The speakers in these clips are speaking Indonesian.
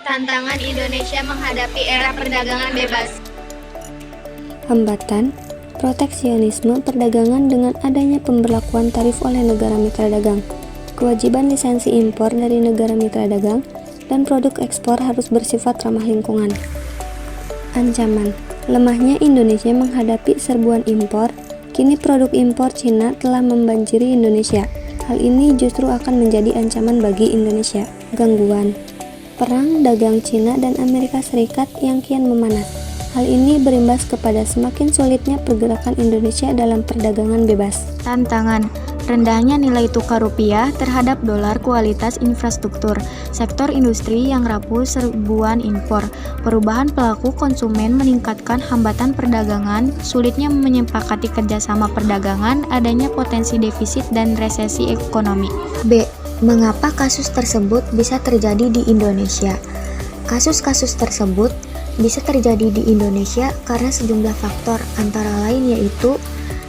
Tantangan Indonesia menghadapi era perdagangan bebas. Hambatan, proteksionisme perdagangan dengan adanya pemberlakuan tarif oleh negara mitra dagang, kewajiban lisensi impor dari negara mitra dagang, dan produk ekspor harus bersifat ramah lingkungan. Ancaman, lemahnya Indonesia menghadapi serbuan impor. Kini produk impor Cina telah membanjiri Indonesia. Hal ini justru akan menjadi ancaman bagi Indonesia. Gangguan, perang dagang Cina dan Amerika Serikat yang kian memanas. Hal ini berimbas kepada semakin sulitnya pergerakan Indonesia dalam perdagangan bebas. Tantangan, rendahnya nilai tukar rupiah terhadap dolar, kualitas infrastruktur, sektor industri yang rapuh serbuan impor, perubahan pelaku konsumen meningkatkan hambatan perdagangan, sulitnya menyepakati kerjasama perdagangan, adanya potensi defisit dan resesi ekonomi. B. Mengapa kasus tersebut bisa terjadi di Indonesia? Kasus-kasus tersebut bisa terjadi di Indonesia karena sejumlah faktor, antara lain yaitu: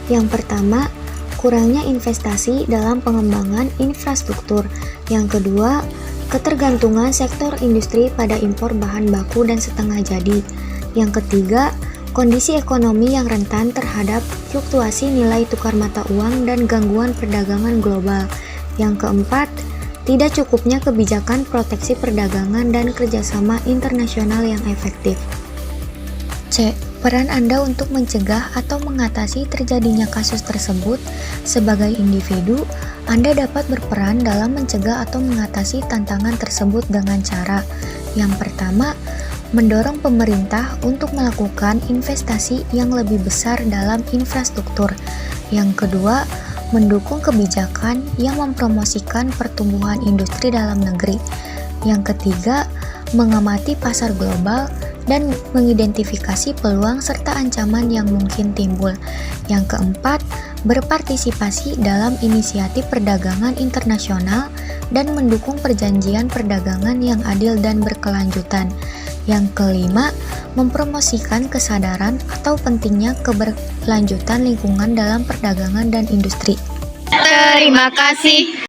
yang pertama, kurangnya investasi dalam pengembangan infrastruktur; yang kedua, ketergantungan sektor industri pada impor bahan baku dan setengah jadi; yang ketiga, kondisi ekonomi yang rentan terhadap fluktuasi nilai tukar mata uang dan gangguan perdagangan global; yang keempat, tidak cukupnya kebijakan proteksi perdagangan dan kerjasama internasional yang efektif. C. Peran Anda untuk mencegah atau mengatasi terjadinya kasus tersebut. Sebagai individu, Anda dapat berperan dalam mencegah atau mengatasi tantangan tersebut dengan cara: yang pertama, mendorong pemerintah untuk melakukan investasi yang lebih besar dalam infrastruktur; yang kedua, mendukung kebijakan yang mempromosikan pertumbuhan industri dalam negeri; yang ketiga, mengamati pasar global dan mengidentifikasi peluang serta ancaman yang mungkin timbul; yang keempat, berpartisipasi dalam inisiatif perdagangan internasional dan mendukung perjanjian perdagangan yang adil dan berkelanjutan; yang kelima, mempromosikan kesadaran atau pentingnya keberlanjutan lingkungan dalam perdagangan dan industri. Terima kasih.